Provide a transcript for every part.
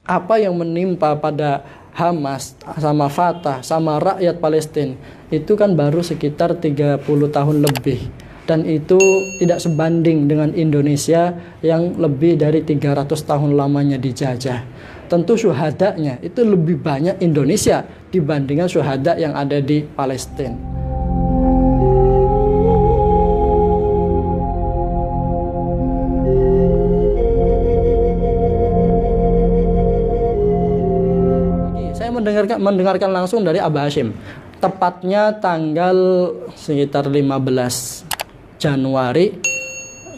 apa yang menimpa pada Hamas sama Fatah sama rakyat Palestina itu kan baru sekitar 30 tahun lebih, dan itu tidak sebanding dengan Indonesia yang lebih dari 300 tahun lamanya dijajah. Tentu syuhadanya itu lebih banyak Indonesia dibandingkan syuhada yang ada di Palestina. Saya mendengarkan langsung dari Abah Hashim, tepatnya tanggal sekitar 15 Januari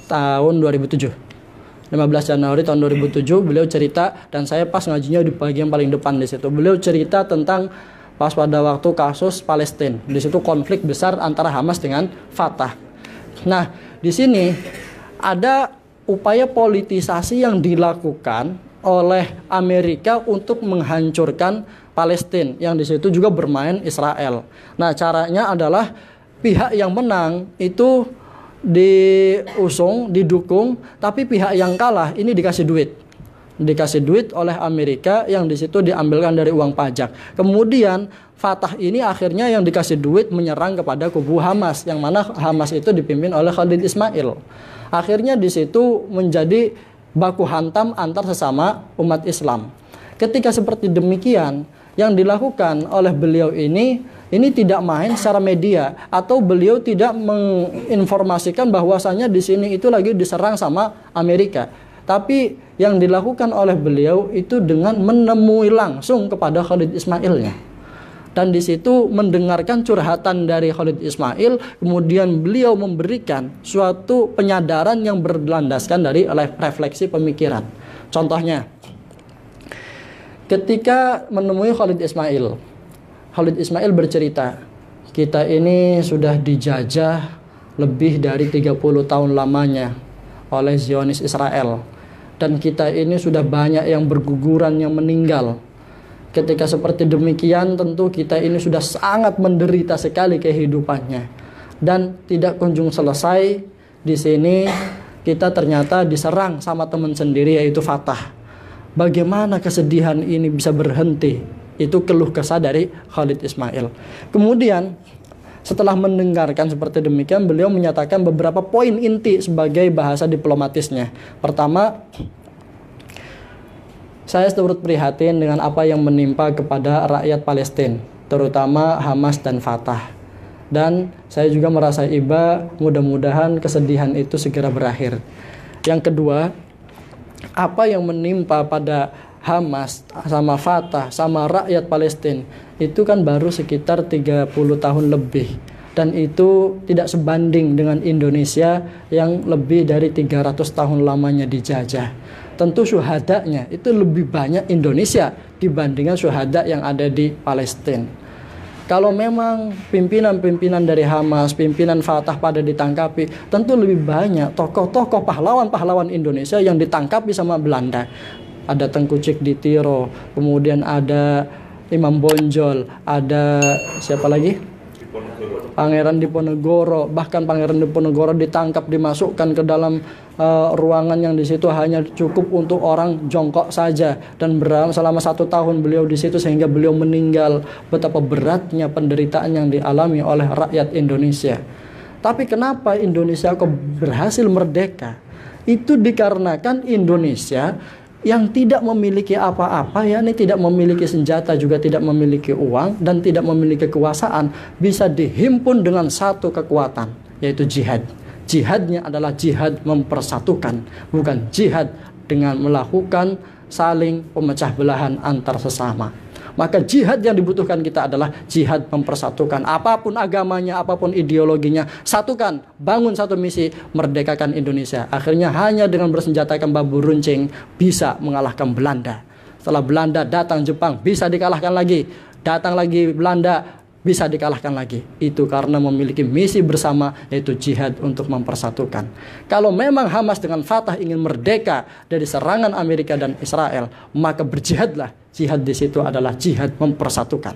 tahun 2007. 15 Januari tahun 2007 beliau cerita, dan saya pas ngajinya di bagian paling depan di situ. Beliau cerita tentang pas pada waktu kasus Palestina. Di situ konflik besar antara Hamas dengan Fatah. Nah, di sini ada upaya politisasi yang dilakukan oleh Amerika untuk menghancurkan Palestina, yang di situ juga bermain Israel. Nah, caranya adalah pihak yang menang itu diusung, didukung, tapi pihak yang kalah ini dikasih duit oleh Amerika, yang di situ diambilkan dari uang pajak. Kemudian Fatah ini akhirnya yang dikasih duit menyerang kepada kubu Hamas, yang mana Hamas itu dipimpin oleh Khalid Ismail. Akhirnya di situ menjadi baku hantam antar sesama umat Islam. Ketika seperti demikian, yang dilakukan oleh beliau ini tidak main secara media, atau beliau tidak menginformasikan bahwasanya di sini itu lagi diserang sama Amerika. Tapi yang dilakukan oleh beliau itu dengan menemui langsung kepada Khalid Ismailnya. Dan di situ mendengarkan curhatan dari Khalid Ismail, kemudian beliau memberikan suatu penyadaran yang berlandaskan dari refleksi pemikiran. Contohnya, ketika menemui Khalid Ismail bercerita, kita ini sudah dijajah lebih dari 30 tahun lamanya oleh Zionis Israel, dan kita ini sudah banyak yang berguguran, yang meninggal. Ketika seperti demikian, tentu kita ini sudah sangat menderita sekali kehidupannya, dan tidak kunjung selesai. Di sini kita ternyata diserang sama teman sendiri, yaitu Fatah. Bagaimana kesedihan ini bisa berhenti? Itu keluh kesah dari Khalid Ismail. Kemudian setelah mendengarkan seperti demikian, beliau menyatakan beberapa poin inti sebagai bahasa diplomatisnya. Pertama, saya turut prihatin dengan apa yang menimpa kepada rakyat Palestina, terutama Hamas dan Fatah. Dan saya juga merasa iba, mudah-mudahan kesedihan itu segera berakhir. Yang kedua, apa yang menimpa pada Hamas sama Fatah sama rakyat Palestina itu kan baru sekitar 30 tahun lebih, dan itu tidak sebanding dengan Indonesia yang lebih dari 300 tahun lamanya dijajah. Tentu syuhadanya itu lebih banyak Indonesia dibandingkan syuhada yang ada di Palestina. Kalau memang pimpinan-pimpinan dari Hamas, pimpinan Fatah pada ditangkapi, tentu lebih banyak tokoh-tokoh pahlawan-pahlawan Indonesia yang ditangkapi sama Belanda. Ada Tengku Cik Ditiro, kemudian ada Imam Bonjol, ada siapa lagi? Pangeran Diponegoro. Bahkan Pangeran Diponegoro ditangkap, dimasukkan ke dalam ruangan yang di situ hanya cukup untuk orang jongkok saja, dan selama 1 tahun beliau di situ sehingga beliau meninggal. Betapa beratnya penderitaan yang dialami oleh rakyat Indonesia. Tapi kenapa Indonesia kok berhasil merdeka? Itu dikarenakan Indonesia yang tidak memiliki apa-apa, yakni tidak memiliki senjata, juga tidak memiliki uang, dan tidak memiliki kekuasaan, bisa dihimpun dengan satu kekuatan, yaitu jihad. Jihadnya adalah jihad mempersatukan, bukan jihad dengan melakukan saling pemecah belahan antar sesama. Maka jihad yang dibutuhkan kita adalah jihad mempersatukan. Apapun agamanya, apapun ideologinya, satukan, bangun satu misi, merdekakan Indonesia. Akhirnya hanya dengan bersenjatakan bambu runcing bisa mengalahkan Belanda. Setelah Belanda datang Jepang, bisa dikalahkan lagi. Datang lagi Belanda, bisa dikalahkan lagi. Itu karena memiliki misi bersama, yaitu jihad untuk mempersatukan. Kalau memang Hamas dengan Fatah ingin merdeka dari serangan Amerika dan Israel, maka berjihadlah. Jihad di situ adalah jihad mempersatukan.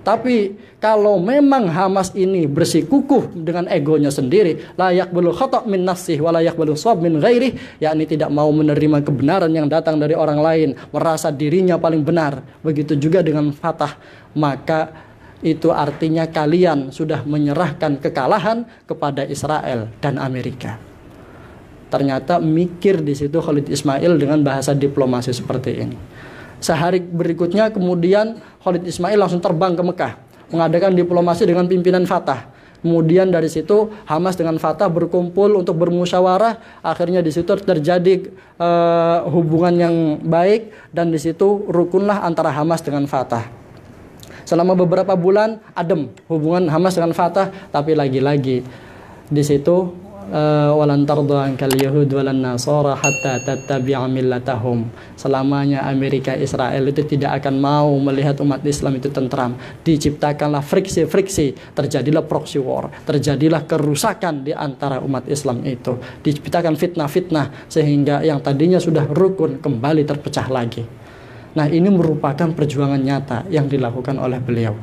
Tapi kalau memang Hamas ini bersikukuh dengan egonya sendiri, la yaqbalu khata' min nafsihi wa la yaqbalu shawab min ghairihi, yakni tidak mau menerima kebenaran yang datang dari orang lain, merasa dirinya paling benar. Begitu juga dengan Fatah, maka itu artinya kalian sudah menyerahkan kekalahan kepada Israel dan Amerika. Ternyata mikir di situ Khalid Ismail dengan bahasa diplomasi seperti ini. Sehari berikutnya kemudian Khalid Ismail langsung terbang ke Mekah, mengadakan diplomasi dengan pimpinan Fatah. Kemudian dari situ Hamas dengan Fatah berkumpul untuk bermusyawarah. Akhirnya di situ terjadi hubungan yang baik, dan di situ rukunlah antara Hamas dengan Fatah. Selama beberapa bulan adem hubungan Hamas dengan Fatah, tapi lagi-lagi di situ walan tarda ankal yahud walan nasara hatta tattabi'a millatahum. Selamanya Amerika Israel itu tidak akan mau melihat umat Islam itu tentram. Diciptakanlah friksi-friksi, terjadilah proxy war, terjadilah kerusakan di antara umat Islam itu. Diciptakan fitnah-fitnah sehingga yang tadinya sudah rukun kembali terpecah lagi. Nah, ini merupakan perjuangan nyata yang dilakukan oleh beliau.